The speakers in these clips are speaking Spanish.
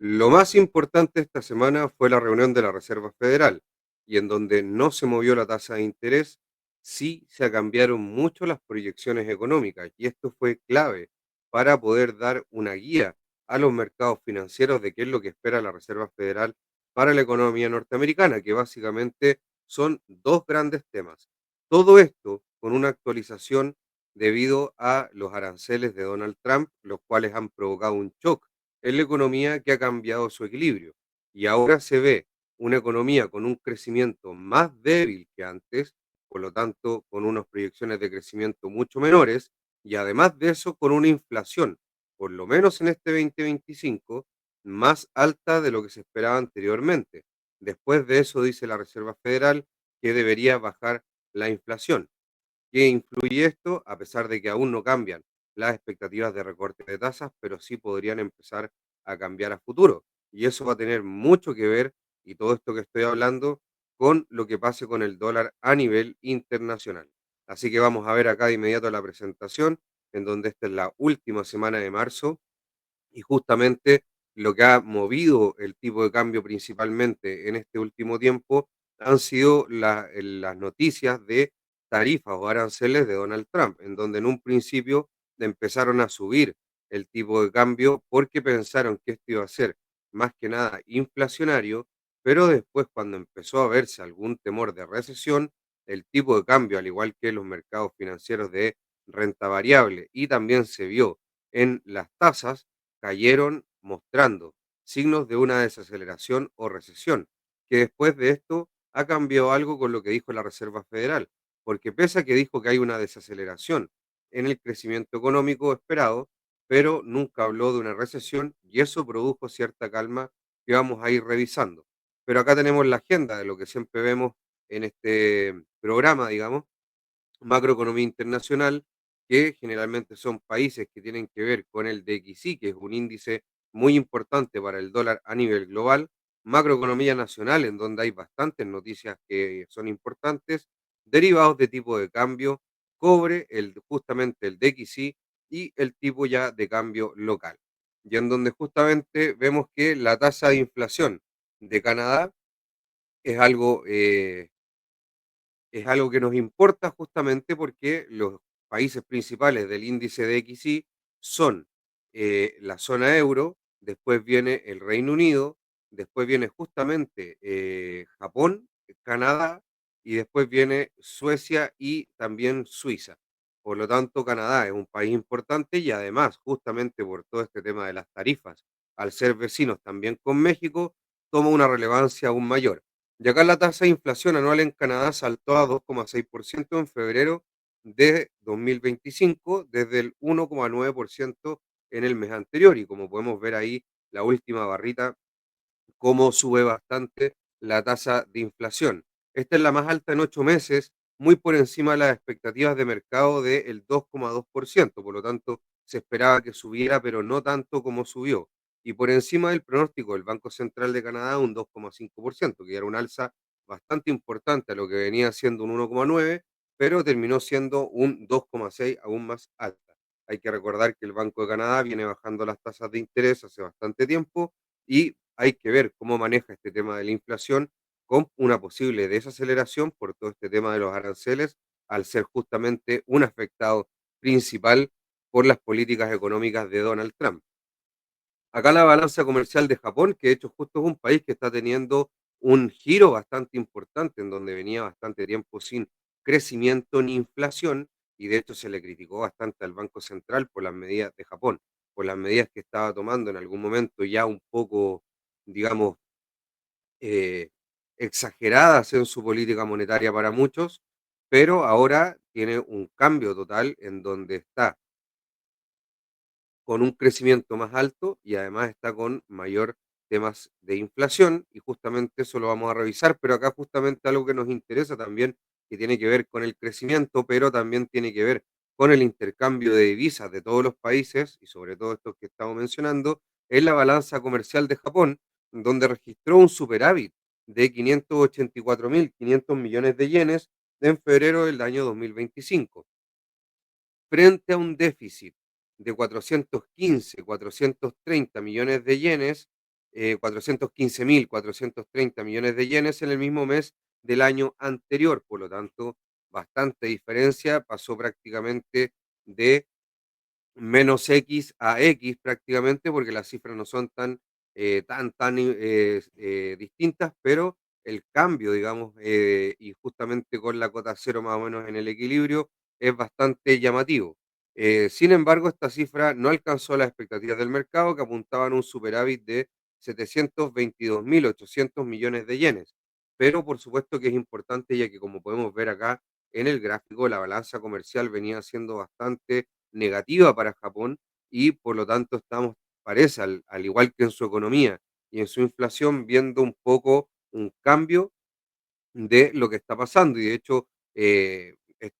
Lo más importante esta semana fue la reunión de la Reserva Federal, y en donde no se movió la tasa de interés, sí se cambiaron mucho las proyecciones económicas, y esto fue clave para poder dar una guía a los mercados financieros de qué es lo que espera la Reserva Federal para la economía norteamericana, que básicamente son dos grandes temas. Todo esto con una actualización debido a los aranceles de Donald Trump, los cuales han provocado un shock en la economía que ha cambiado su equilibrio. Y ahora se ve una economía con un crecimiento más débil que antes, por lo tanto, con unas proyecciones de crecimiento mucho menores, y además de eso, con una inflación, por lo menos en este 2025, más alta de lo que se esperaba anteriormente. Después de eso, dice la Reserva Federal que debería bajar la inflación. ¿Qué influye esto? A pesar de que aún no cambian las expectativas de recorte de tasas, pero sí podrían empezar a cambiar a futuro. Y eso va a tener mucho que ver, y todo esto que estoy hablando, con lo que pase con el dólar a nivel internacional. Así que vamos a ver acá de inmediato la presentación, en donde esta es la última semana de marzo y justamente lo que ha movido el tipo de cambio principalmente en este último tiempo han sido las noticias de tarifas o aranceles de Donald Trump, en donde en un principio empezaron a subir el tipo de cambio porque pensaron que esto iba a ser más que nada inflacionario, pero después cuando empezó a verse algún temor de recesión, el tipo de cambio, al igual que los mercados financieros de renta variable y también se vio en las tasas, cayeron mostrando signos de una desaceleración o recesión, que después de esto ha cambiado algo con lo que dijo la Reserva Federal, porque pese a que dijo que hay una desaceleración en el crecimiento económico esperado, pero nunca habló de una recesión y eso produjo cierta calma que vamos a ir revisando. Pero acá tenemos la agenda de lo que siempre vemos en este programa, digamos, macroeconomía internacional, que generalmente son países que tienen que ver con el DXY, que es un índice muy importante para el dólar a nivel global, macroeconomía nacional, en donde hay bastantes noticias que son importantes, derivados de tipo de cambio, cobre, justamente el DXY y el tipo ya de cambio local. Y en donde justamente vemos que la tasa de inflación de Canadá es algo que nos importa justamente porque los países principales del índice de XY son la zona euro, después viene el Reino Unido, después viene justamente Japón, Canadá y después viene Suecia y también Suiza. Por lo tanto, Canadá es un país importante y además, justamente por todo este tema de las tarifas, al ser vecinos también con México, toma una relevancia aún mayor. Y acá la tasa de inflación anual en Canadá saltó a 2,6% en febrero de 2025, desde el 1,9% en el mes anterior. Y como podemos ver ahí, la última barrita, cómo sube bastante la tasa de inflación. Esta es la más alta en 8 meses, muy por encima de las expectativas de mercado del 2,2%. Por lo tanto, se esperaba que subiera, pero no tanto como subió. Y por encima del pronóstico del Banco Central de Canadá, un 2,5%, que era un alza bastante importante a lo que venía siendo un 1,9%, pero terminó siendo un 2,6% aún más alta. Hay que recordar que el Banco de Canadá viene bajando las tasas de interés hace bastante tiempo y hay que ver cómo maneja este tema de la inflación con una posible desaceleración por todo este tema de los aranceles, al ser justamente un afectado principal por las políticas económicas de Donald Trump. Acá la balanza comercial de Japón, que de hecho justo es un país que está teniendo un giro bastante importante, en donde venía bastante tiempo sin crecimiento ni inflación, y de hecho se le criticó bastante al Banco Central por las medidas de Japón, por las medidas que estaba tomando en algún momento ya un poco, digamos, eh, exageradas en su política monetaria para muchos, pero ahora tiene un cambio total en donde está con un crecimiento más alto y además está con mayor temas de inflación y justamente eso lo vamos a revisar, pero acá justamente algo que nos interesa también, que tiene que ver con el crecimiento, pero también tiene que ver con el intercambio de divisas de todos los países y sobre todo estos que estamos mencionando, es la balanza comercial de Japón, donde registró un superávit de 584.500 millones de yenes en febrero del año 2025 frente a un déficit de 415, 430 millones de yenes 415.000, 430 millones de yenes en el mismo mes del año anterior. Por lo tanto, bastante diferencia, pasó prácticamente de menos X a X prácticamente, porque las cifras no son tan distintas, pero el cambio, digamos, y justamente con la cota cero más o menos en el equilibrio, es bastante llamativo. Sin embargo, esta cifra no alcanzó las expectativas del mercado, que apuntaban a un superávit de 722.800 millones de yenes. Pero por supuesto que es importante, ya que como podemos ver acá en el gráfico, la balanza comercial venía siendo bastante negativa para Japón y por lo tanto estamos, parece, al igual que en su economía y en su inflación, viendo un poco un cambio de lo que está pasando. Y de hecho,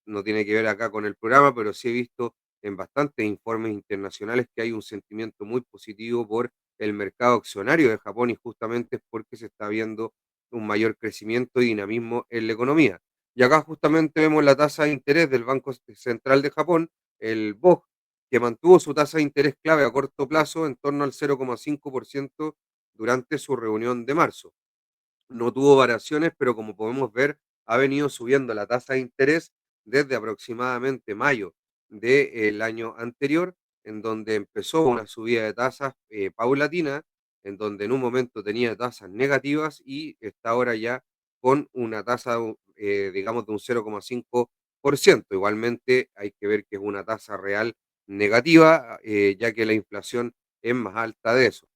no tiene que ver acá con el programa, pero sí he visto en bastantes informes internacionales que hay un sentimiento muy positivo por el mercado accionario de Japón y justamente es porque se está viendo un mayor crecimiento y dinamismo en la economía. Y acá justamente vemos la tasa de interés del Banco Central de Japón, el BOJ, que mantuvo su tasa de interés clave a corto plazo en torno al 0,5% durante su reunión de marzo. No tuvo variaciones, pero como podemos ver, ha venido subiendo la tasa de interés desde aproximadamente mayo del año anterior, en donde empezó una subida de tasas paulatina, en donde en un momento tenía tasas negativas y está ahora ya con una tasa, digamos, de un 0,5%. Igualmente hay que ver que es una tasa real negativa, ya que la inflación es más alta de eso,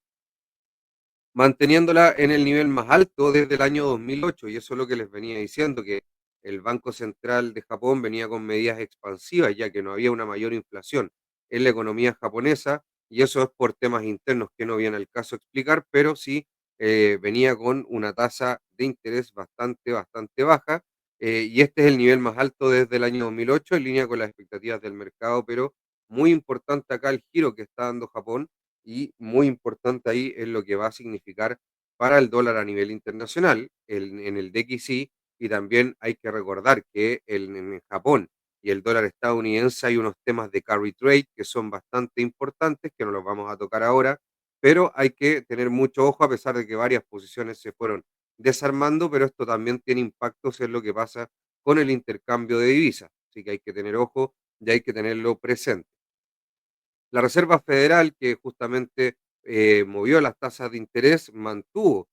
manteniéndola en el nivel más alto desde el año 2008. Y eso es lo que les venía diciendo, que el Banco Central de Japón venía con medidas expansivas, ya que no había una mayor inflación en la economía japonesa, y eso es por temas internos que no viene al caso explicar, pero sí venía con una tasa de interés bastante baja, y este es el nivel más alto desde el año 2008, en línea con las expectativas del mercado, pero muy importante acá el giro que está dando Japón y muy importante ahí es lo que va a significar para el dólar a nivel internacional, en el DXY, y también hay que recordar que en Japón y el dólar estadounidense hay unos temas de carry trade que son bastante importantes, que no los vamos a tocar ahora, pero hay que tener mucho ojo a pesar de que varias posiciones se fueron desarmando, pero esto también tiene impactos en lo que pasa con el intercambio de divisas, así que hay que tener ojo y hay que tenerlo presente. La Reserva Federal, que justamente movió las tasas de interés, mantuvo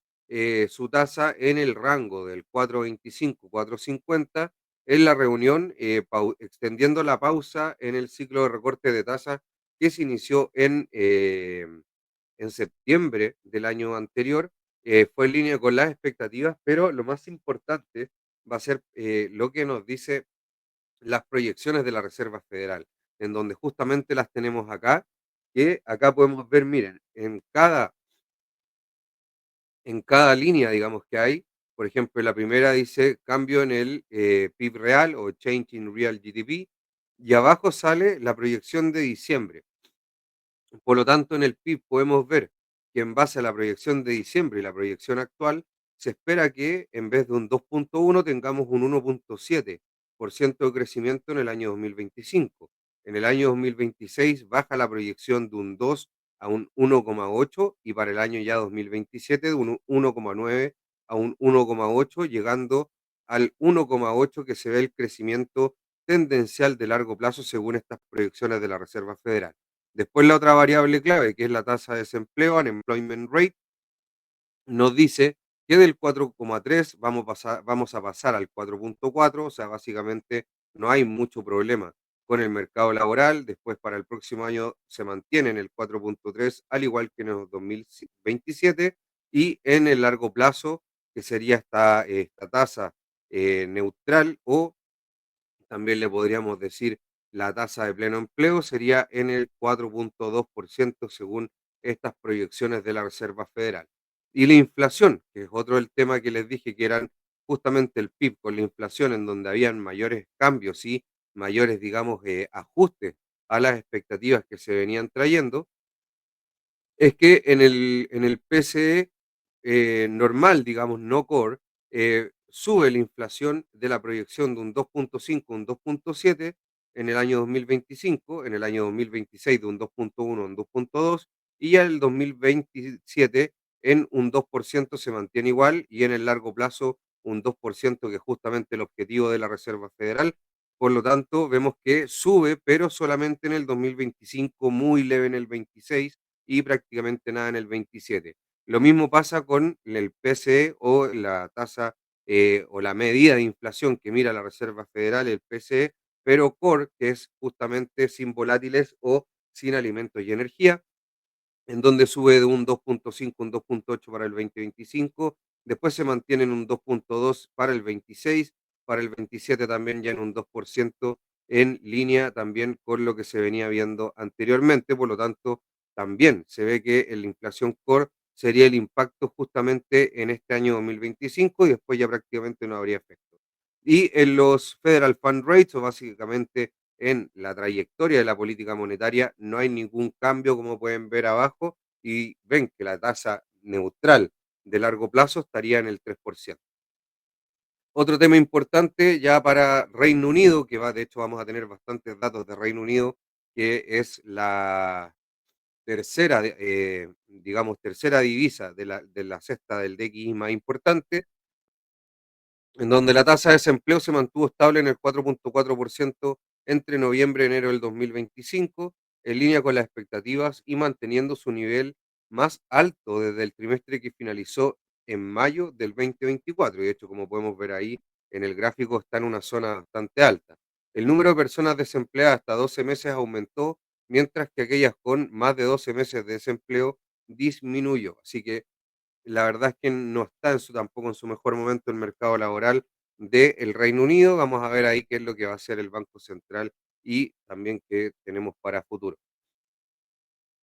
su tasa en el rango del 4,25, 4,50 en la reunión, extendiendo la pausa en el ciclo de recorte de tasas que se inició en septiembre del año anterior. Fue en línea con las expectativas, pero lo más importante va a ser lo que nos dice las proyecciones de la Reserva Federal, en donde justamente las tenemos acá, que acá podemos ver, miren, en cada línea, digamos que hay, por ejemplo, la primera dice cambio en el PIB real o Change in Real GDP, y abajo sale la proyección de diciembre. Por lo tanto, en el PIB podemos ver que en base a la proyección de diciembre y la proyección actual, se espera que en vez de un 2,1 tengamos un 1,7% de crecimiento en el año 2025. En el año 2026 baja la proyección de un 2 a un 1,8 y para el año ya 2027 de un 1,9 a un 1,8, llegando al 1,8 que se ve el crecimiento tendencial de largo plazo según estas proyecciones de la Reserva Federal. Después la otra variable clave, que es la tasa de desempleo, unemployment rate, nos dice que del 4,3 vamos a pasar al 4,4, o sea, básicamente no hay mucho problema con el mercado laboral. Después para el próximo año se mantiene en el 4,3, al igual que en el 2027, y en el largo plazo, que sería esta tasa neutral, o también le podríamos decir la tasa de pleno empleo, sería en el 4,2% según estas proyecciones de la Reserva Federal. Y la inflación, que es otro del tema que les dije, que eran justamente el PIB con la inflación, en donde habían mayores cambios y mayores, digamos, ajustes a las expectativas que se venían trayendo, es que en el PCE normal, digamos, no core, sube la inflación de la proyección de un 2,5 a un 2,7 en el año 2025, en el año 2026 de un 2,1 a un 2,2 y ya el 2027 en un 2% se mantiene igual y en el largo plazo un 2% que es justamente el objetivo de la Reserva Federal. Por lo tanto, vemos que sube, pero solamente en el 2025, muy leve en el 26 y prácticamente nada en el 27. Lo mismo pasa con el PCE o la tasa o la medida de inflación que mira la Reserva Federal, el PCE, pero core, que es justamente sin volátiles o sin alimentos y energía, en donde sube de un 2.5, un 2.8 para el 2025, después se mantiene en un 2.2 para el 26, para el 27 también ya en un 2%, en línea también con lo que se venía viendo anteriormente, por lo tanto, también se ve que la inflación core sería el impacto justamente en este año 2025 y después ya prácticamente no habría efecto. Y en los Federal Fund Rates, o básicamente en la trayectoria de la política monetaria, no hay ningún cambio, como pueden ver abajo, y ven que la tasa neutral de largo plazo estaría en el 3%. Otro tema importante ya para Reino Unido, que va, de hecho vamos a tener bastantes datos de Reino Unido, que es la tercera, digamos, tercera divisa de la cesta del DXY más importante, en donde la tasa de desempleo se mantuvo estable en el 4.4% entre noviembre y enero del 2025, en línea con las expectativas y manteniendo su nivel más alto desde el trimestre que finalizó en mayo del 2024. Y de hecho, como podemos ver ahí en el gráfico, está en una zona bastante alta. El número de personas desempleadas hasta 12 meses aumentó, mientras que aquellas con más de 12 meses de desempleo disminuyó. Así que la verdad es que no está tampoco en su mejor momento el mercado laboral del Reino Unido. Vamos a ver ahí qué es lo que va a hacer el Banco Central y también qué tenemos para futuro.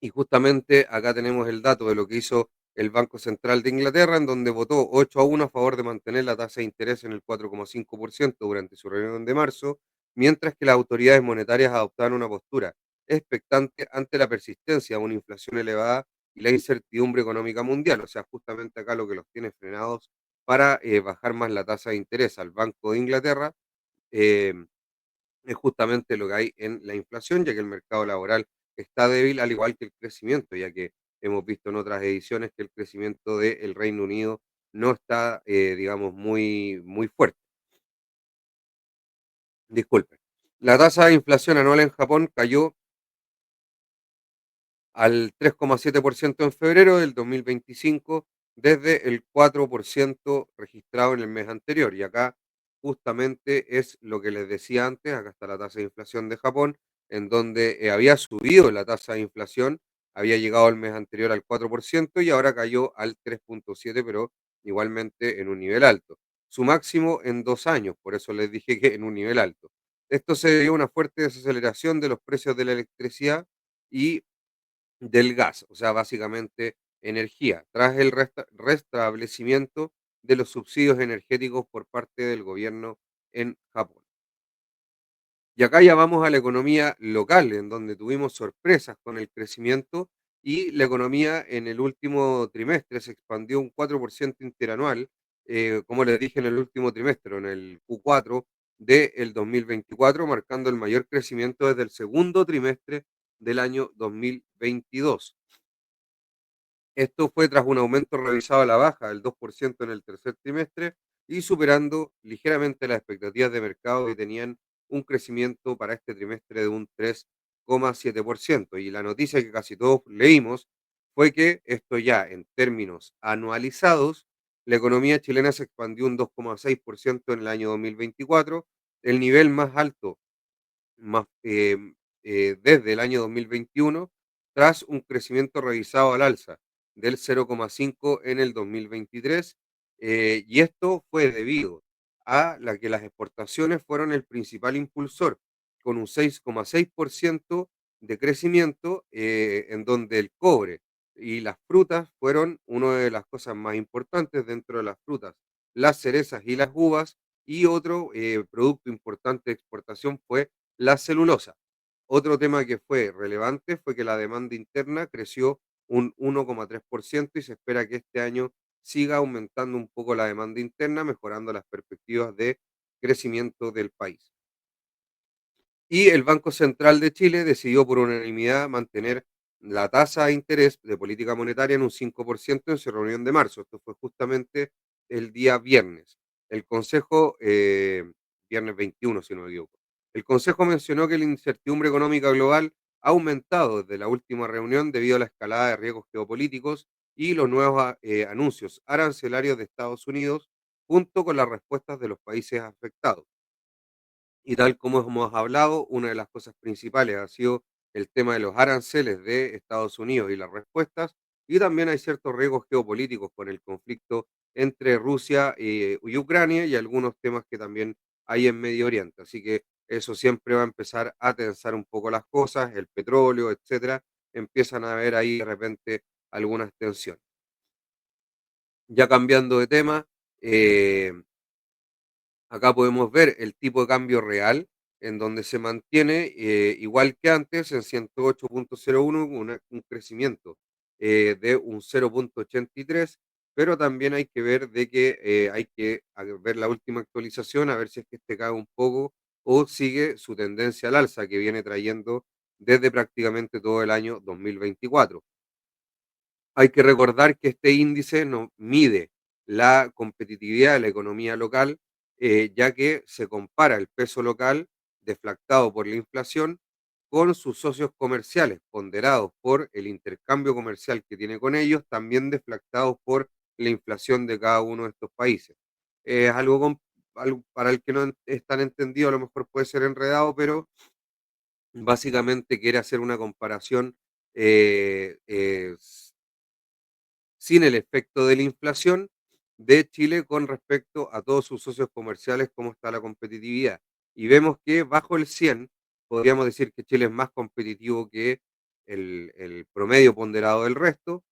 Y justamente acá tenemos el dato de lo que hizo el Banco Central de Inglaterra, en donde votó 8-1 a favor de mantener la tasa de interés en el 4,5% durante su reunión de marzo, mientras que las autoridades monetarias adoptaron una postura expectante ante la persistencia de una inflación elevada y la incertidumbre económica mundial. O sea, justamente acá lo que los tiene frenados para bajar más la tasa de interés al Banco de Inglaterra. eh, es justamente lo que hay en la inflación, ya que el mercado laboral está débil, al igual que el crecimiento, ya que hemos visto en otras ediciones que el crecimiento del Reino Unido no está, digamos, muy, muy fuerte. Disculpen. La tasa de inflación anual en Japón cayó al 3,7% en febrero del 2025 desde el 4% registrado en el mes anterior. Y acá justamente es lo que les decía antes, acá está la tasa de inflación de Japón, en donde había subido la tasa de inflación, había llegado el mes anterior al 4% y ahora cayó al 3,7%, pero igualmente en un nivel alto. Su máximo en 2 años, por eso les dije que en un nivel alto. Esto se debió a una fuerte desaceleración de los precios de la electricidad y del gas, o sea, básicamente energía, tras el restablecimiento de los subsidios energéticos por parte del gobierno en Japón. Y acá ya vamos a la economía local, en donde tuvimos sorpresas con el crecimiento y la economía en el último trimestre se expandió un 4% interanual, como les dije en el último trimestre, en el Q4 del 2024, marcando el mayor crecimiento desde el segundo trimestre del año 2022. Esto fue tras un aumento revisado a la baja del 2% en el tercer trimestre y superando ligeramente las expectativas de mercado que tenían un crecimiento para este trimestre de un 3,7%. Y la noticia que casi todos leímos fue que esto ya en términos anualizados, la economía chilena se expandió un 2,6% en el año 2024, el nivel más alto más, desde el año 2021, tras un crecimiento revisado al alza del 0,5 en el 2023, y esto fue debido a la que las exportaciones fueron el principal impulsor, con un 6,6% de crecimiento, en donde el cobre y las frutas fueron una de las cosas más importantes dentro de las frutas, las cerezas y las uvas, y otro producto importante de exportación fue la celulosa. Otro tema que fue relevante fue que la demanda interna creció un 1,3% y se espera que este año siga aumentando un poco la demanda interna, mejorando las perspectivas de crecimiento del país. Y el Banco Central de Chile decidió por unanimidad mantener la tasa de interés de política monetaria en un 5% en su reunión de marzo. Esto fue justamente el día viernes. El Consejo, viernes 21, si no me equivoco. El Consejo mencionó que la incertidumbre económica global ha aumentado desde la última reunión debido a la escalada de riesgos geopolíticos y los nuevos anuncios arancelarios de Estados Unidos, junto con las respuestas de los países afectados. Y tal como hemos hablado, una de las cosas principales ha sido el tema de los aranceles de Estados Unidos y las respuestas, y también hay ciertos riesgos geopolíticos con el conflicto entre Rusia y Ucrania y algunos temas que también hay en Medio Oriente. Así que eso siempre va a empezar a tensar un poco las cosas, el petróleo, etcétera, empiezan a haber ahí de repente algunas tensiones. Ya cambiando de tema, eh, acá podemos ver el tipo de cambio real, en donde se mantiene igual que antes en 108,01, un crecimiento de un 0,83, pero también hay que ver de que hay que ver la última actualización, a ver si es que este cae un poco o sigue su tendencia al alza que viene trayendo desde prácticamente todo el año 2024. Hay que recordar que este índice no mide la competitividad de la economía local, ya que se compara el peso local deflactado por la inflación con sus socios comerciales, ponderados por el intercambio comercial que tiene con ellos, también deflactados por la inflación de cada uno de estos países. Es algo, algo para el que no es tan entendido, a lo mejor puede ser enredado, pero básicamente quiere hacer una comparación eh, eh, sin el efecto de la inflación de Chile con respecto a todos sus socios comerciales, cómo está la competitividad. Y vemos que bajo el 100 podríamos decir que Chile es más competitivo que el promedio ponderado del resto,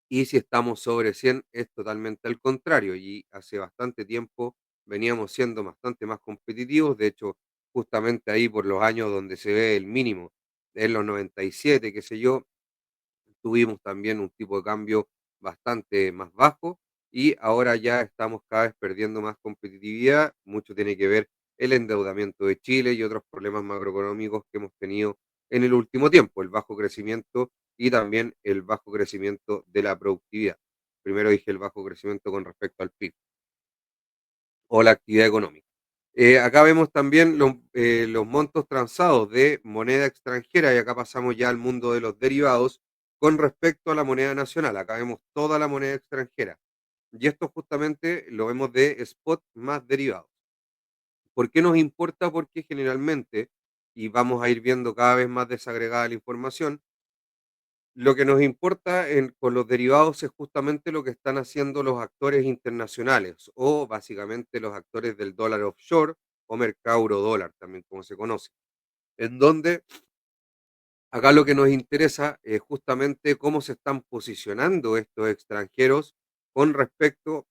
y si estamos sobre 100 es totalmente al contrario, y hace bastante tiempo veníamos siendo bastante más competitivos. De hecho, justamente ahí por los años donde se ve el mínimo, en los 97, qué sé yo, tuvimos también un tipo de cambio bastante más bajo, y ahora ya estamos cada vez perdiendo más competitividad. Mucho tiene que ver el endeudamiento de Chile y otros problemas macroeconómicos que hemos tenido en el último tiempo, el bajo crecimiento y también el bajo crecimiento de la productividad. Primero dije el bajo crecimiento con respecto al PIB o la actividad económica. Acá vemos también los montos transados de moneda extranjera, y acá pasamos ya al mundo de los derivados con respecto a la moneda nacional. Acá vemos toda la moneda extranjera. Y esto justamente lo vemos de spot más derivados. ¿Por qué nos importa? Porque generalmente, y vamos a ir viendo cada vez más desagregada la información, lo que nos importa con los derivados es justamente lo que están haciendo los actores internacionales, o básicamente los actores del dólar offshore o mercado euro dólar, también como se conoce, en donde acá lo que nos interesa es justamente cómo se están posicionando estos extranjeros con respecto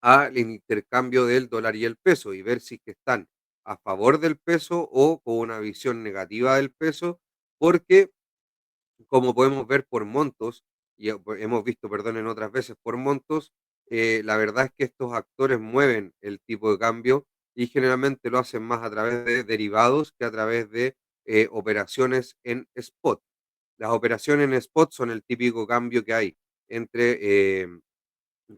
al intercambio del dólar y el peso, y ver si es que están a favor del peso o con una visión negativa del peso, porque como podemos ver por montos, y hemos visto, perdón, en otras veces por montos, la verdad es que estos actores mueven el tipo de cambio y generalmente lo hacen más a través de derivados que a través de operaciones en spot. Las operaciones en spot son el típico cambio que hay entre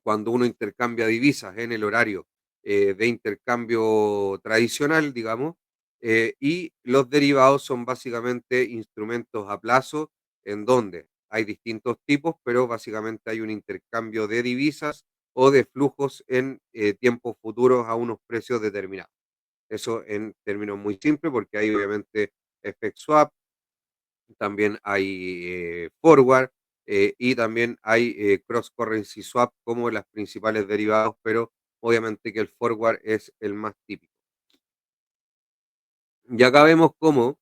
cuando uno intercambia divisas en el horario de intercambio tradicional, digamos, y los derivados son básicamente instrumentos a plazo en donde hay distintos tipos, pero básicamente hay un intercambio de divisas o de flujos en tiempos futuros a unos precios determinados. Eso en términos muy simples, porque hay obviamente FX swap, también hay forward, y también hay cross currency swap como las principales derivados, pero obviamente que el forward es el más típico. Y acá vemos cómo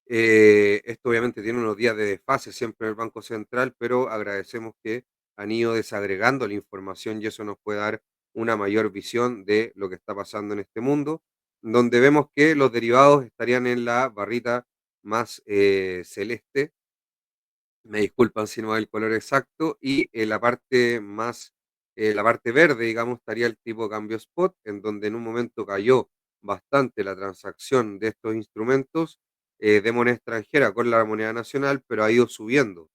esto obviamente tiene unos días de desfase siempre en el Banco Central, pero agradecemos que han ido desagregando la información y eso nos puede dar una mayor visión de lo que está pasando en este mundo, donde vemos que los derivados estarían en la barrita más celeste. Me disculpan si no es el color exacto, y en la parte más, la parte verde, digamos, estaría el tipo de cambio spot, en donde en un momento cayó bastante la transacción de estos instrumentos, de moneda extranjera con la moneda nacional, pero ha ido subiendo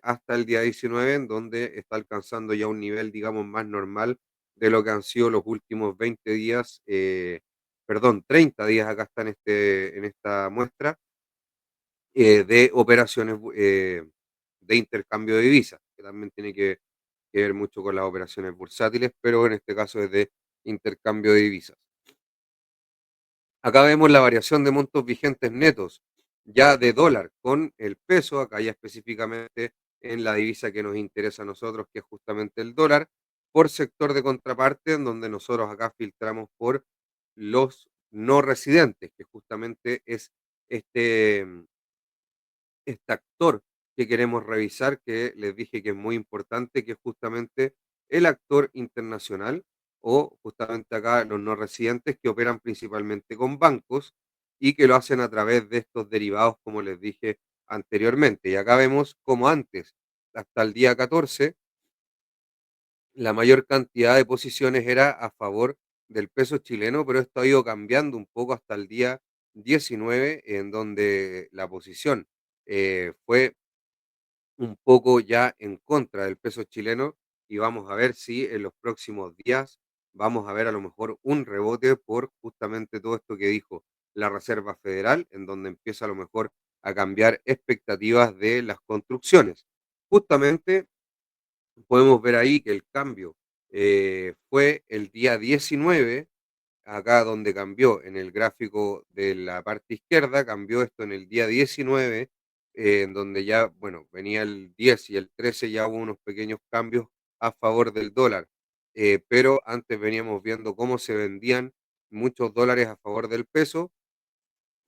hasta el día 19, en donde está alcanzando ya un nivel, digamos, más normal de lo que han sido los últimos 20 días, perdón, 30 días acá está en esta muestra de operaciones de intercambio de divisas, que también tiene que ver mucho con las operaciones bursátiles, pero en este caso es de intercambio de divisas. Acá vemos la variación de montos vigentes netos, ya de dólar con el peso, acá ya específicamente en la divisa que nos interesa a nosotros, que es justamente el dólar, por sector de contraparte, en donde nosotros acá filtramos por los no residentes, que justamente es este, este actor que queremos revisar, que les dije que es muy importante, que es justamente el actor internacional o justamente acá los no residentes que operan principalmente con bancos y que lo hacen a través de estos derivados, como les dije anteriormente. Y acá vemos como antes, hasta el día 14, la mayor cantidad de posiciones era a favor del peso chileno, pero esto ha ido cambiando un poco hasta el día 19, en donde la posición fue un poco ya en contra del peso chileno y vamos a ver si en los próximos días vamos a ver a lo mejor un rebote por justamente todo esto que dijo la Reserva Federal, en donde empieza a lo mejor a cambiar expectativas de las construcciones. Justamente podemos ver ahí que el cambio fue el día 19, acá donde cambió en el gráfico de la parte izquierda, cambió esto en el día 19, en donde ya, bueno, venía el 10 y el 13, ya hubo unos pequeños cambios a favor del dólar, pero antes veníamos viendo cómo se vendían muchos dólares a favor del peso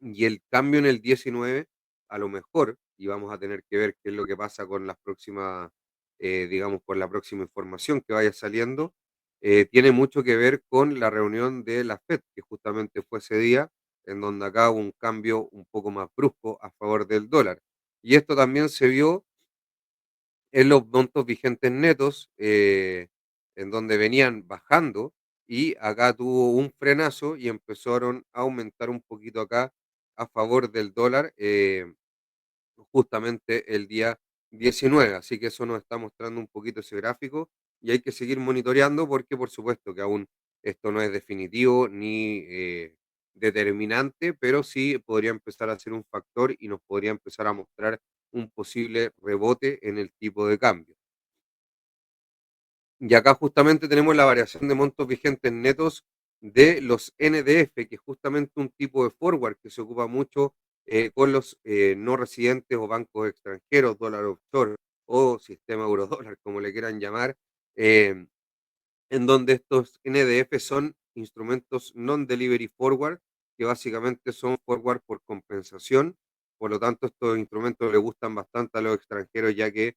y el cambio en el 19, a lo mejor, y vamos a tener que ver qué es lo que pasa con las próximas, digamos, con la próxima información que vaya saliendo, tiene mucho que ver con la reunión de la FED, que justamente fue ese día, en donde acá hubo un cambio un poco más brusco a favor del dólar. Y esto también se vio en los montos vigentes netos, en donde venían bajando y acá tuvo un frenazo y empezaron a aumentar un poquito acá a favor del dólar, justamente el día 19. Así que eso nos está mostrando un poquito ese gráfico y hay que seguir monitoreando porque por supuesto que aún esto no es definitivo ni determinante, pero sí podría empezar a ser un factor y nos podría empezar a mostrar un posible rebote en el tipo de cambio. Y acá justamente tenemos la variación de montos vigentes netos de los NDF, que es justamente un tipo de forward que se ocupa mucho con los no residentes o bancos extranjeros, dólar offshore o sistema eurodólar, como le quieran llamar, eh, en donde estos NDF son instrumentos non-delivery forward, que básicamente son forward por compensación. Por lo tanto, estos instrumentos le gustan bastante a los extranjeros, ya que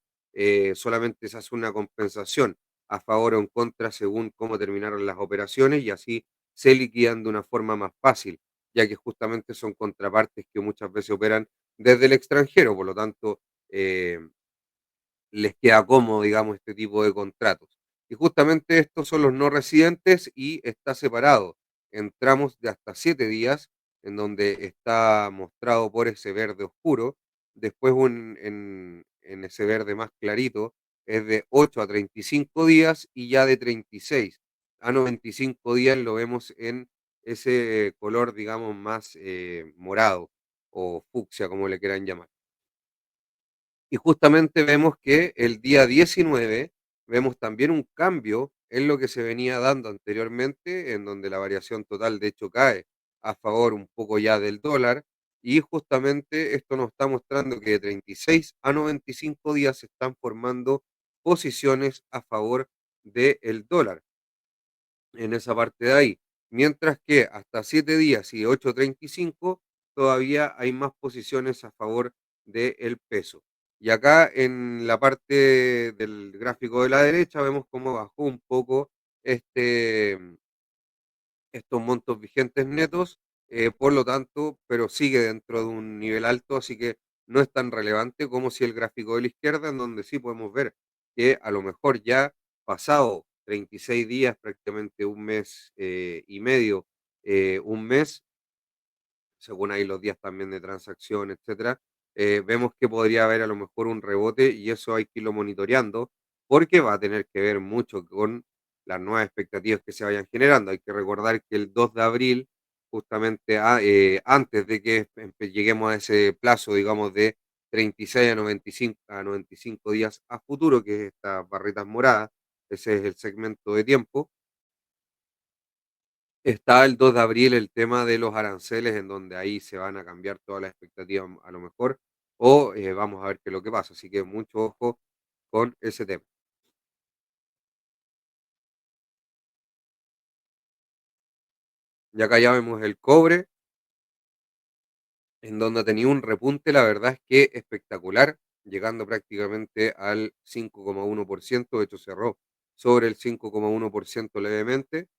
solamente se hace una compensación a favor o en contra según cómo terminaron las operaciones y así se liquidan de una forma más fácil, ya que justamente son contrapartes que muchas veces operan desde el extranjero. Por lo tanto, les queda cómodo, digamos, este tipo de contratos. Y justamente estos son los no residentes y está separado en tramos de hasta 7 días, en donde está mostrado por ese verde oscuro, después en ese verde más clarito es de 8 a 35 días y ya de 36 a 95 días lo vemos en ese color, digamos, más morado o fucsia, como le quieran llamar. Y justamente vemos que el día 19 vemos también un cambio en lo que se venía dando anteriormente, en donde la variación total de hecho cae a favor un poco ya del dólar. Y justamente esto nos está mostrando que de 36 a 95 días se están formando posiciones a favor del dólar en esa parte de ahí. Mientras que hasta 7 días y 8.35 todavía hay más posiciones a favor del peso. Y acá en la parte del gráfico de la derecha vemos cómo bajó un poco este, estos montos vigentes netos, por lo tanto, pero sigue dentro de un nivel alto, así que no es tan relevante como si el gráfico de la izquierda, en donde sí podemos ver que a lo mejor ya pasado 36 días, prácticamente un mes y medio, un mes, según ahí los días también de transacción, etcétera, vemos que podría haber a lo mejor un rebote y eso hay que irlo monitoreando porque va a tener que ver mucho con las nuevas expectativas que se vayan generando. Hay que recordar que el 2 de abril, justamente antes de que lleguemos a ese plazo, digamos, de 36 a 95 días a futuro, que es estas barritas moradas, ese es el segmento de tiempo. Está el 2 de abril el tema de los aranceles, en donde ahí se van a cambiar todas las expectativas a lo mejor, o vamos a ver qué es lo que pasa. Así que mucho ojo con ese tema. Y acá ya vemos el cobre, en donde tenía un repunte, la verdad es que espectacular, llegando prácticamente al 5,1%, de hecho cerró sobre el 5,1% levemente,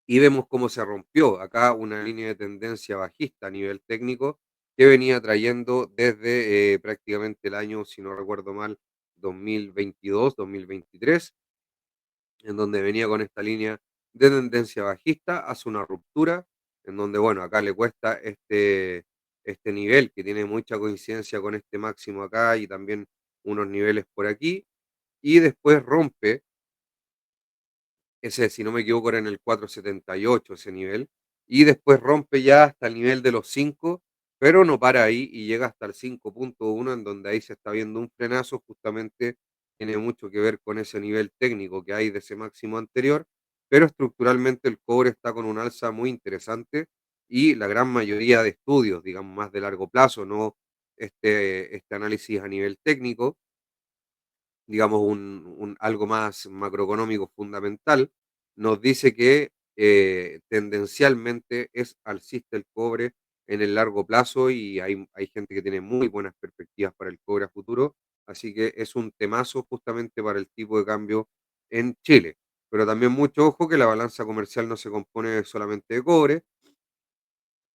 y vemos cómo se rompió acá una línea de tendencia bajista a nivel técnico que venía trayendo desde prácticamente el año, si no recuerdo mal, 2022, 2023, en donde venía con esta línea de tendencia bajista, hace una ruptura, en donde, bueno, acá le cuesta este nivel que tiene mucha coincidencia con este máximo acá y también unos niveles por aquí, y después rompe ese, si no me equivoco, era en el 478 ese nivel, y después rompe ya hasta el nivel de los 5 pero no para ahí y llega hasta el 5,1 en donde ahí se está viendo un frenazo, justamente tiene mucho que ver con ese nivel técnico que hay de ese máximo anterior, pero estructuralmente el cobre está con un alza muy interesante y la gran mayoría de estudios, digamos, más de largo plazo, no este análisis a nivel técnico, digamos, algo más macroeconómico fundamental, nos dice que tendencialmente es alcista el cobre en el largo plazo y hay gente que tiene muy buenas perspectivas para el cobre a futuro, así que es un temazo justamente para el tipo de cambio en Chile. Pero también mucho ojo que la balanza comercial no se compone solamente de cobre,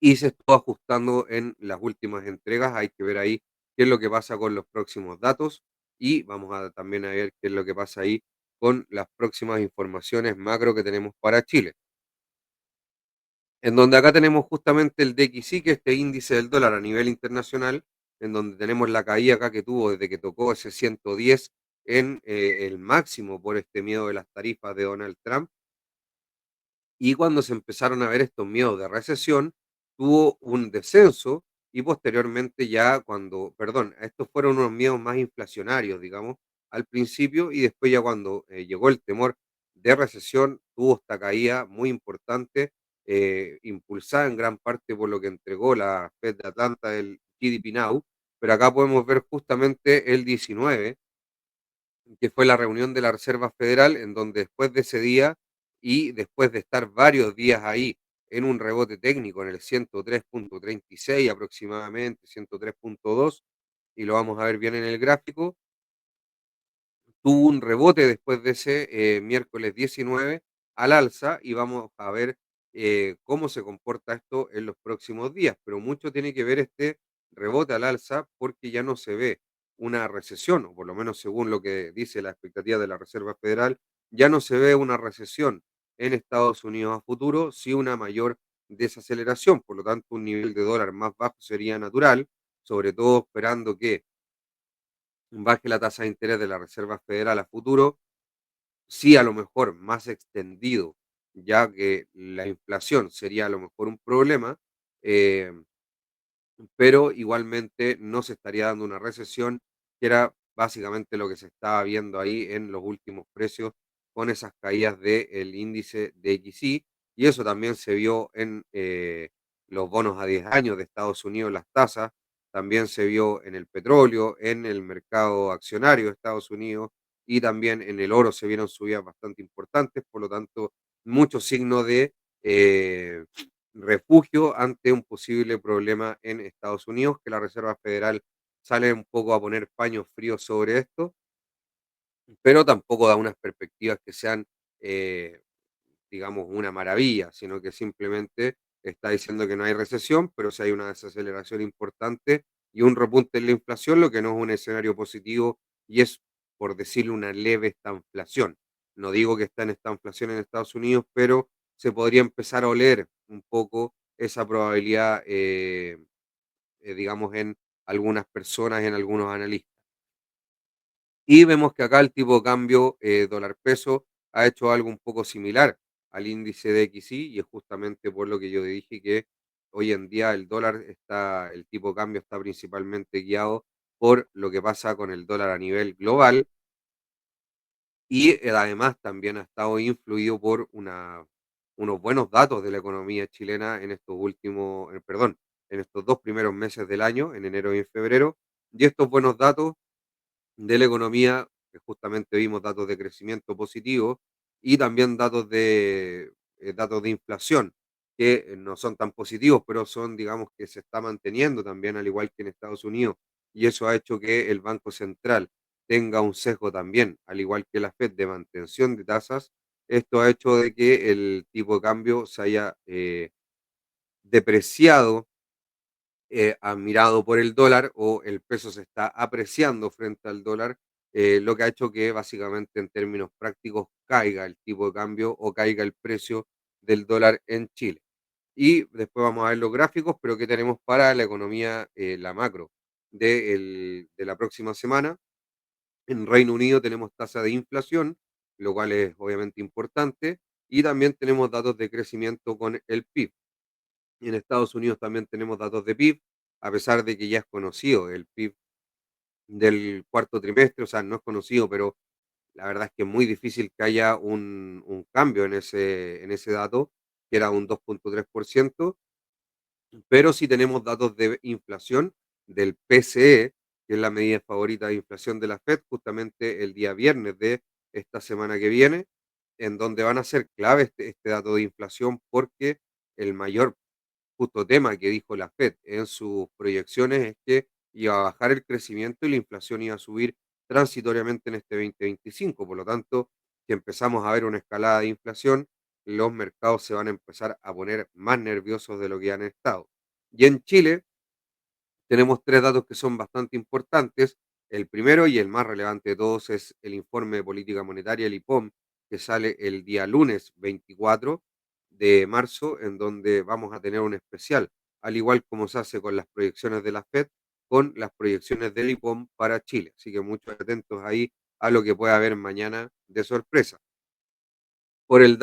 y se estuvo ajustando en las últimas entregas. Hay que ver ahí qué es lo que pasa con los próximos datos y vamos a también a ver qué es lo que pasa ahí con las próximas informaciones macro que tenemos para Chile. En donde acá tenemos justamente el DXY, que es este índice del dólar a nivel internacional, en donde tenemos la caída acá que tuvo desde que tocó ese 110 en el máximo por este miedo de las tarifas de Donald Trump. Y cuando se empezaron a ver estos miedos de recesión, tuvo un descenso y posteriormente ya cuando, perdón, estos fueron unos miedos más inflacionarios, digamos, al principio y después ya cuando llegó el temor de recesión, tuvo esta caída muy importante, impulsada en gran parte por lo que entregó la Fed de Atlanta, el GDP Now, pero acá podemos ver justamente el 19 que fue la reunión de la Reserva Federal, en donde después de ese día y después de estar varios días ahí en un rebote técnico en el 103,36 aproximadamente, 103,2, y lo vamos a ver bien en el gráfico, tuvo un rebote después de ese miércoles 19 al alza y vamos a ver cómo se comporta esto en los próximos días. Pero mucho tiene que ver este rebote al alza porque ya no se ve una recesión, o por lo menos según lo que dice la expectativa de la Reserva Federal, ya no se ve una recesión en Estados Unidos a futuro, sí una mayor desaceleración. Por lo tanto, un nivel de dólar más bajo sería natural, sobre todo esperando que baje la tasa de interés de la Reserva Federal a futuro, sí a lo mejor más extendido, ya que la inflación sería a lo mejor un problema, eh, pero igualmente no se estaría dando una recesión, que era básicamente lo que se estaba viendo ahí en los últimos precios con esas caídas del índice de XY, y eso también se vio en los bonos a 10 años de Estados Unidos, las tasas, también se vio en el petróleo, en el mercado accionario de Estados Unidos y también en el oro se vieron subidas bastante importantes, por lo tanto, muchos signos de refugio ante un posible problema en Estados Unidos, que la Reserva Federal sale un poco a poner paños fríos sobre esto, pero tampoco da unas perspectivas que sean, eh, digamos, una maravilla, sino que simplemente está diciendo que no hay recesión, pero sí hay una desaceleración importante y un repunte en la inflación, lo que no es un escenario positivo y es, por decirlo, una leve estanflación. No digo que está en estanflación en Estados Unidos, pero se podría empezar a oler un poco esa probabilidad, digamos, en algunas personas, en algunos analistas. Y vemos que acá el tipo de cambio dólar peso ha hecho algo un poco similar al índice de XY y es justamente por lo que yo dije que hoy en día el dólar está, el tipo de cambio está principalmente guiado por lo que pasa con el dólar a nivel global y además también ha estado influido por unos buenos datos de la economía chilena en estos últimos, perdón, en estos dos primeros meses del año, en enero y en febrero. Y estos buenos datos de la economía, que justamente vimos datos de crecimiento positivo y también datos de inflación, que no son tan positivos, pero son, digamos, que se está manteniendo también, al igual que en Estados Unidos. Y eso ha hecho que el Banco Central tenga un sesgo también, al igual que la Fed, de mantención de tasas. Esto ha hecho de que el tipo de cambio se haya depreciado admirado por el dólar o el peso se está apreciando frente al dólar, lo que ha hecho que básicamente en términos prácticos caiga el tipo de cambio o caiga el precio del dólar en Chile. Y después vamos a ver los gráficos, pero ¿qué tenemos para la economía, la macro de la próxima semana? En Reino Unido tenemos tasa de inflación, lo cual es obviamente importante, y también tenemos datos de crecimiento con el PIB. Y en Estados Unidos también tenemos datos de PIB, a pesar de que ya es conocido el PIB del cuarto trimestre, o sea, no es conocido, pero la verdad es que es muy difícil que haya un cambio en ese dato, que era un 2,3%, pero sí tenemos datos de inflación del PCE, que es la medida favorita de inflación de la Fed, justamente el día viernes de esta semana que viene, en donde van a ser clave este dato de inflación porque el mayor justo tema que dijo la Fed en sus proyecciones es que iba a bajar el crecimiento y la inflación iba a subir transitoriamente en este 2025. Por lo tanto, si empezamos a ver una escalada de inflación, los mercados se van a empezar a poner más nerviosos de lo que han estado. Y en Chile tenemos tres datos que son bastante importantes. El primero y el más relevante de todos es el informe de política monetaria, el IPOM, que sale el día lunes 24 de marzo, en donde vamos a tener un especial, al igual como se hace con las proyecciones de la Fed, con las proyecciones del IPOM para Chile. Así que muchos atentos ahí a lo que pueda haber mañana de sorpresa por el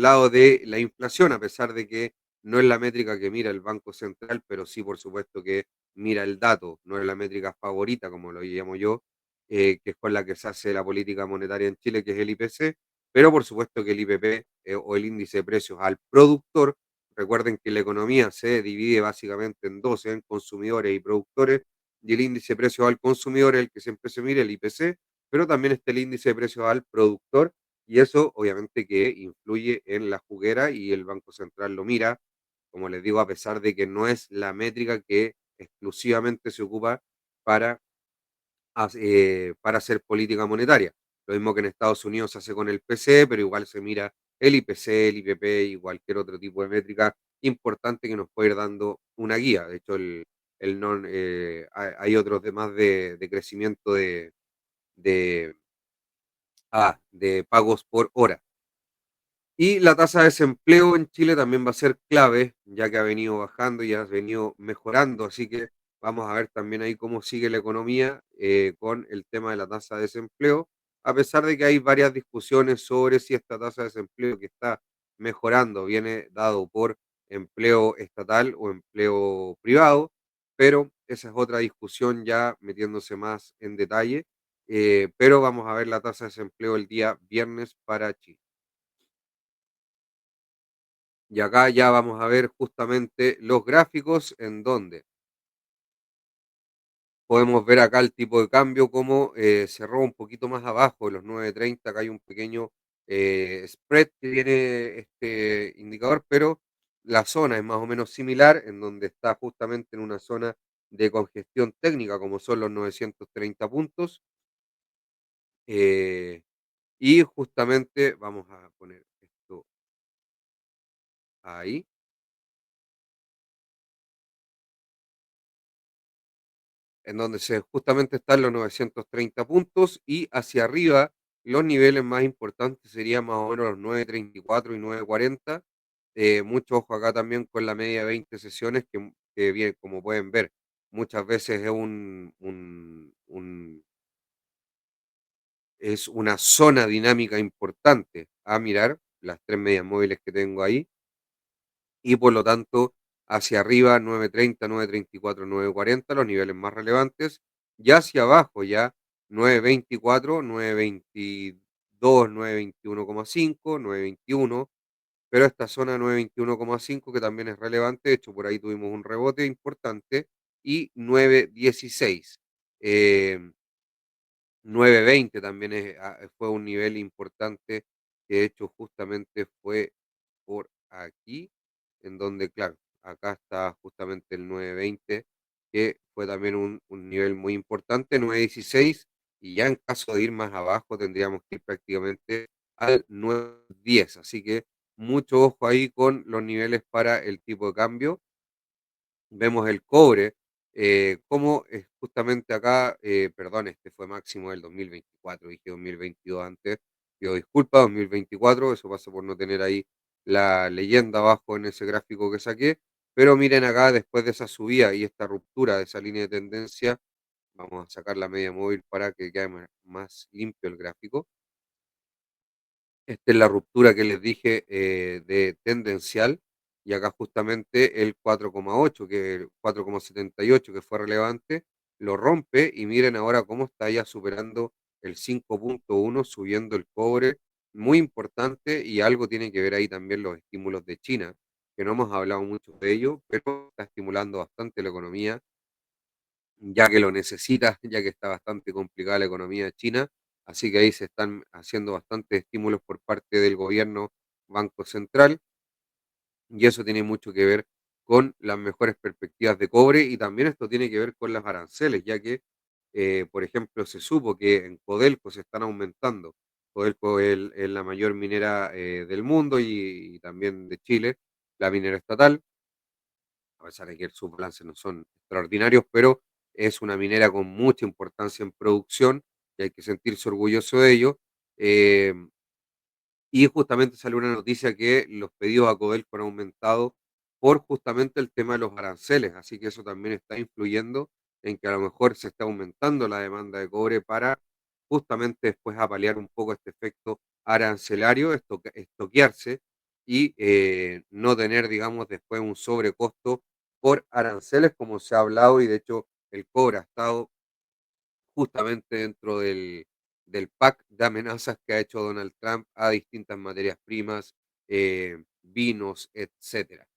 lado de la inflación, a pesar de que no es la métrica que mira el Banco Central, pero sí, por supuesto, que mira el dato, no es la métrica favorita, como lo llamo yo, que es con la que se hace la política monetaria en Chile, que es el IPC, pero por supuesto que el IPP o el índice de precios al productor, recuerden que la economía se divide básicamente en dos, en consumidores y productores, y el índice de precios al consumidor es el que siempre se mira, el IPC, pero también está el índice de precios al productor, y eso obviamente que influye en la juguera y el Banco Central lo mira, como les digo, a pesar de que no es la métrica que exclusivamente se ocupa para, para hacer política monetaria. Lo mismo que en Estados Unidos se hace con el PC, pero igual se mira el IPC, el IPP y cualquier otro tipo de métrica importante que nos puede ir dando una guía. De hecho, el non, hay otros temas de crecimiento de, de pagos por hora. Y la tasa de desempleo en Chile también va a ser clave, ya que ha venido bajando y ha venido mejorando, así que vamos a ver también ahí cómo sigue la economía con el tema de la tasa de desempleo, a pesar de que hay varias discusiones sobre si esta tasa de desempleo que está mejorando viene dado por empleo estatal o empleo privado, pero esa es otra discusión ya metiéndose más en detalle, pero vamos a ver la tasa de desempleo el día viernes para Chile. Y acá ya vamos a ver justamente los gráficos en donde podemos ver acá el tipo de cambio como cerró un poquito más abajo de los 9.30. Acá hay un pequeño spread que tiene este indicador, pero la zona es más o menos similar, en donde está justamente en una zona de congestión técnica, como son los 930 puntos. eh, y justamente vamos a poner esto ahí. En donde se justamente están los 930 puntos y hacia arriba los niveles más importantes serían más o menos los 934 y 940, Mucho ojo acá también con la media de 20 sesiones, que bien, como pueden ver, muchas veces es es una zona dinámica importante a mirar, las 3 medias móviles que tengo ahí, y por lo tanto, hacia arriba 9.30, 9.34, 9.40, los niveles más relevantes, y hacia abajo ya 9.24, 9.22, 9.21,5, 9.21, pero esta zona 9.21,5 que también es relevante, de hecho por ahí tuvimos un rebote importante, y 9.16. 9.20 también fue un nivel importante, que de hecho justamente fue por aquí, en donde, claro, acá está justamente el 9.20, que fue también un nivel muy importante, 9.16, y ya en caso de ir más abajo tendríamos que ir prácticamente al 9.10, así que mucho ojo ahí con los niveles para el tipo de cambio. Vemos el cobre, como justamente acá, perdón, este fue máximo del 2024, dije 2022 antes, pido disculpas, 2024, eso pasa por no tener ahí la leyenda abajo en ese gráfico que saqué, pero miren acá, después de esa subida y esta ruptura de esa línea de tendencia, vamos a sacar la media móvil para que quede más limpio el gráfico. Esta es la ruptura que les dije, de tendencial, y acá justamente el 4,8, que el 4,78, que fue relevante, lo rompe, y miren ahora cómo está ya superando el 5,1, subiendo el cobre, muy importante, y algo tiene que ver ahí también los estímulos de China, que no hemos hablado mucho de ello, pero está estimulando bastante la economía, ya que lo necesita, ya que está bastante complicada la economía de China, así que ahí se están haciendo bastantes estímulos por parte del gobierno, Banco Central, y eso tiene mucho que ver con las mejores perspectivas de cobre, y también esto tiene que ver con las aranceles, ya que, por ejemplo, se supo que en Codelco se están aumentando. Codelco es la mayor minera, del mundo, y también de Chile, la minera estatal, a pesar de que sus balances no son extraordinarios, pero es una minera con mucha importancia en producción y hay que sentirse orgulloso de ello. Eh, y justamente salió una noticia que los pedidos a Codelco han aumentado por justamente el tema de los aranceles, así que eso también está influyendo en que a lo mejor se está aumentando la demanda de cobre para justamente después apalear un poco este efecto arancelario, estoquearse, y no tener, digamos, después un sobrecosto por aranceles, como se ha hablado, y de hecho el cobre ha estado justamente dentro del pack de amenazas que ha hecho Donald Trump a distintas materias primas, vinos, etcétera.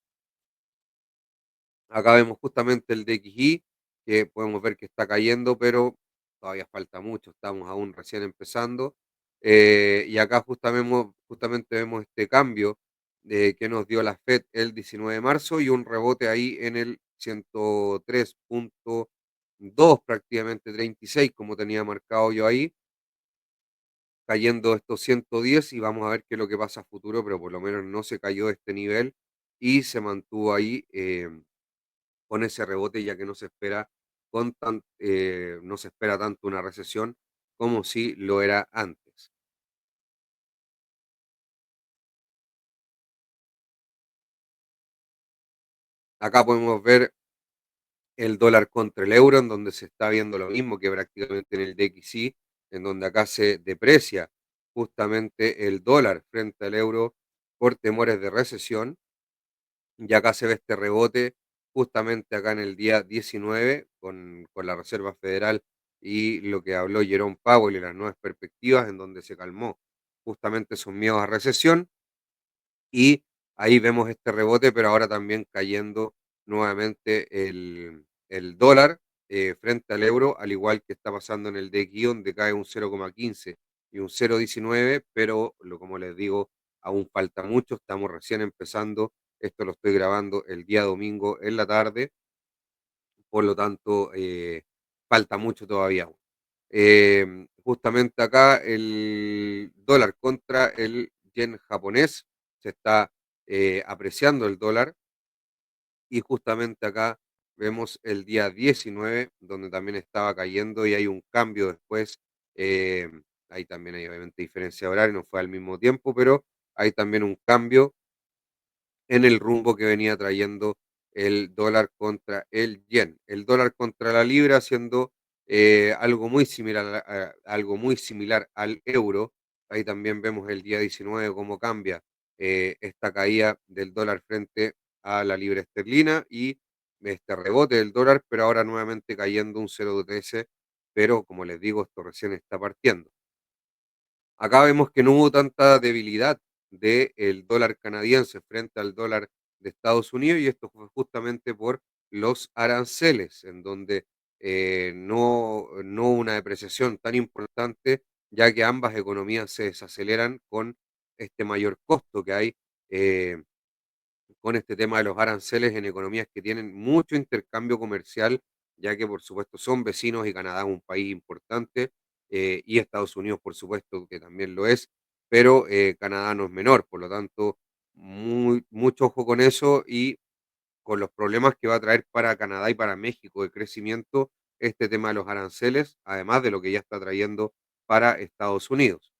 Acá vemos justamente el DXY, que podemos ver que está cayendo, pero todavía falta mucho, estamos aún recién empezando. Y acá justamente vemos este cambio que nos dio la Fed el 19 de marzo, y un rebote ahí en el 103,2, prácticamente 36, como tenía marcado yo ahí, cayendo estos 110, y vamos a ver qué es lo que pasa a futuro, pero por lo menos no se cayó de este nivel y se mantuvo ahí, con ese rebote, ya que no se espera tanto una recesión como si lo era antes. Acá podemos ver el dólar contra el euro, en donde se está viendo lo mismo que prácticamente en el DXY, en donde acá se deprecia justamente el dólar frente al euro por temores de recesión. Y acá se ve este rebote justamente acá en el día 19 con la Reserva Federal y lo que habló Jerome Powell y las nuevas perspectivas, en donde se calmó justamente esos miedos a recesión, y ahí vemos este rebote, pero ahora también cayendo nuevamente el dólar, frente al euro, al igual que está pasando en el DXY, donde cae un 0,15 y un 0,19, pero como les digo, aún falta mucho, estamos recién empezando, esto lo estoy grabando el día domingo en la tarde, por lo tanto, falta mucho todavía. Justamente acá el dólar contra el yen japonés se está, apreciando el dólar, y justamente acá vemos el día 19 donde también estaba cayendo, y hay un cambio después. eh, Ahí también hay obviamente diferencia horaria, no fue al mismo tiempo, pero hay también un cambio en el rumbo que venía trayendo el dólar contra el yen. El dólar contra la libra siendo algo muy similar algo muy similar al euro. Ahí también vemos el día 19 cómo cambia esta caída del dólar frente a la libra esterlina y este rebote del dólar, pero ahora nuevamente cayendo un 0,13, pero como les digo, esto recién está partiendo. Acá vemos que no hubo tanta debilidad del dólar canadiense frente al dólar de Estados Unidos y esto fue justamente por los aranceles, en donde no hubo una depreciación tan importante, ya que ambas economías se desaceleran con este mayor costo que hay eh, con este tema de los aranceles en economías que tienen mucho intercambio comercial, ya que por supuesto son vecinos y Canadá es un país importante y Estados Unidos por supuesto que también lo es, pero Canadá no es menor, por lo tanto mucho ojo con eso y con los problemas que va a traer para Canadá y para México de crecimiento este tema de los aranceles, además de lo que ya está trayendo para Estados Unidos.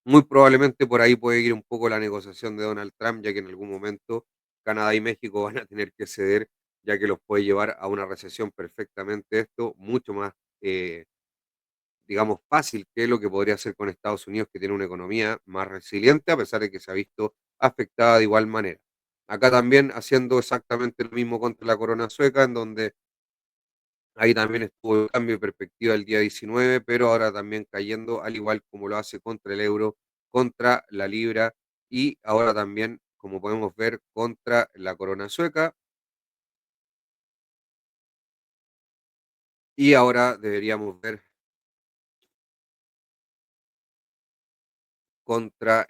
Muy probablemente por ahí puede ir un poco la negociación de Donald Trump, ya que en algún momento Canadá y México van a tener que ceder, ya que los puede llevar a una recesión perfectamente esto, mucho más, digamos, fácil que lo que podría hacer con Estados Unidos, que tiene una economía más resiliente, a pesar de que se ha visto afectada de igual manera. Acá también haciendo exactamente lo mismo contra la corona sueca, en donde ahí también estuvo el cambio de perspectiva el día 19, pero ahora también cayendo, al igual como lo hace contra el euro, contra la libra y ahora también, como podemos ver, contra la corona sueca. Y ahora deberíamos ver contra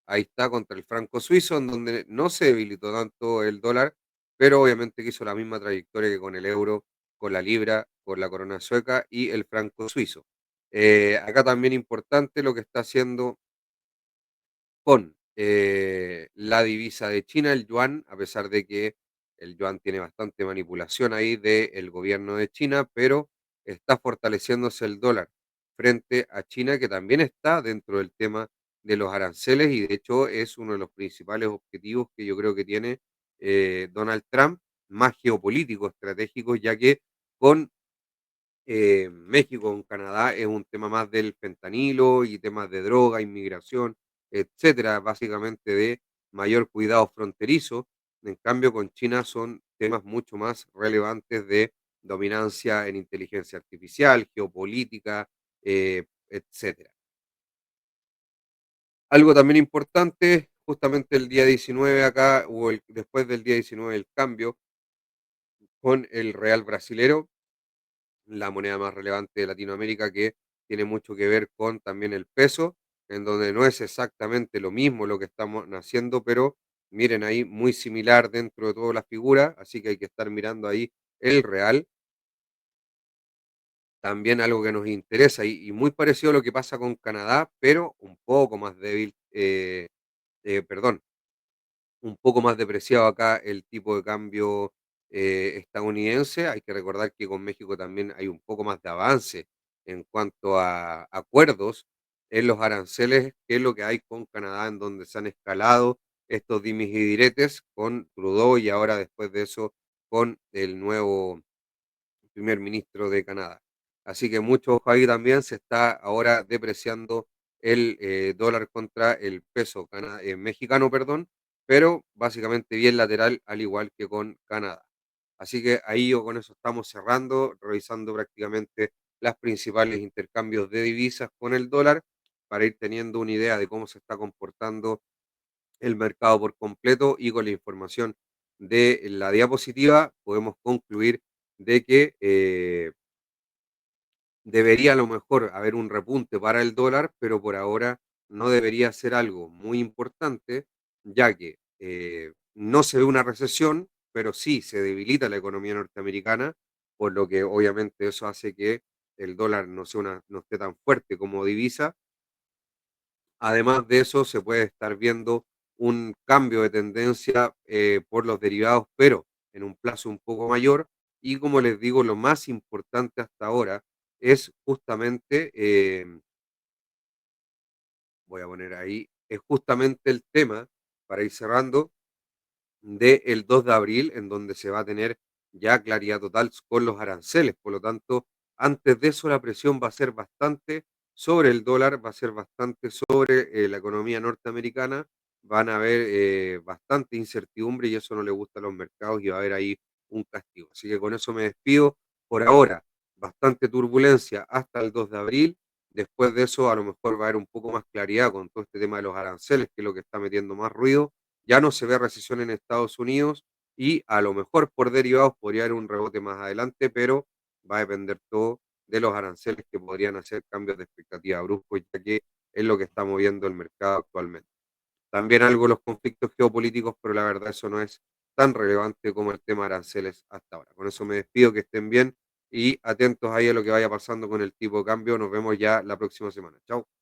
ahí está, contra el franco suizo, en donde no se debilitó tanto el dólar, pero obviamente que hizo la misma trayectoria que con el euro, con la libra, con la corona sueca y el franco suizo. Acá también importante lo que está haciendo con la divisa de China, el yuan, a pesar de que el yuan tiene bastante manipulación ahí del gobierno de China, pero está fortaleciéndose el dólar frente a China, que también está dentro del tema de los aranceles y de hecho es uno de los principales objetivos que yo creo que tiene Donald Trump, más geopolítico, estratégico, ya que con México con Canadá es un tema más del fentanilo y temas de droga, inmigración, etcétera, básicamente de mayor cuidado fronterizo. En cambio, con China son temas mucho más relevantes de dominancia en inteligencia artificial, geopolítica, etcétera. Algo también importante, justamente el día 19 acá, después del día 19 el cambio con el real brasilero, la moneda más relevante de Latinoamérica, que tiene mucho que ver con también el peso, en donde no es exactamente lo mismo lo que estamos haciendo, pero miren ahí, muy similar dentro de toda la figura, así que hay que estar mirando ahí el real, también algo que nos interesa y muy parecido a lo que pasa con Canadá, pero un poco más débil, perdón, un poco más depreciado acá el tipo de cambio estadounidense. Hay que recordar que con México también hay un poco más de avance en cuanto a acuerdos en los aranceles que lo que hay con Canadá, en donde se han escalado estos dimes y diretes con Trudeau y ahora después de eso con el nuevo primer ministro de Canadá. Así que mucho ojo ahí también, se está ahora depreciando el dólar contra el peso mexicano, perdón, pero básicamente bien lateral, al igual que con Canadá. Así que ahí yo con eso estamos cerrando, revisando prácticamente las principales intercambios de divisas con el dólar para ir teniendo una idea de cómo se está comportando el mercado por completo y con la información de la diapositiva podemos concluir de que debería a lo mejor haber un repunte para el dólar, pero por ahora no debería ser algo muy importante, ya que no se ve una recesión, pero sí se debilita la economía norteamericana, por lo que obviamente eso hace que el dólar no esté tan fuerte como divisa. Además de eso, se puede estar viendo un cambio de tendencia por los derivados, pero en un plazo un poco mayor. Y como les digo, lo más importante hasta ahora es justamente, voy a poner ahí, es justamente el tema. para ir cerrando, del 2 de abril, en donde se va a tener ya claridad total con los aranceles. Por lo tanto, antes de eso la presión va a ser bastante sobre el dólar, va a ser bastante sobre la economía norteamericana, van a haber bastante incertidumbre y eso no le gusta a los mercados y va a haber ahí un castigo. Así que con eso me despido. Por ahora, bastante turbulencia hasta el 2 de abril. Después de eso, a lo mejor va a haber un poco más claridad con todo este tema de los aranceles, que es lo que está metiendo más ruido. Ya no se ve recesión en Estados Unidos y a lo mejor por derivados podría haber un rebote más adelante, pero va a depender todo de los aranceles que podrían hacer cambios de expectativa bruscos, ya que es lo que está moviendo el mercado actualmente. También algo los conflictos geopolíticos, pero la verdad eso no es tan relevante como el tema de aranceles hasta ahora. Con eso me despido, que estén bien y atentos ahí a lo que vaya pasando con el tipo de cambio. Nos vemos ya la próxima semana. Chao.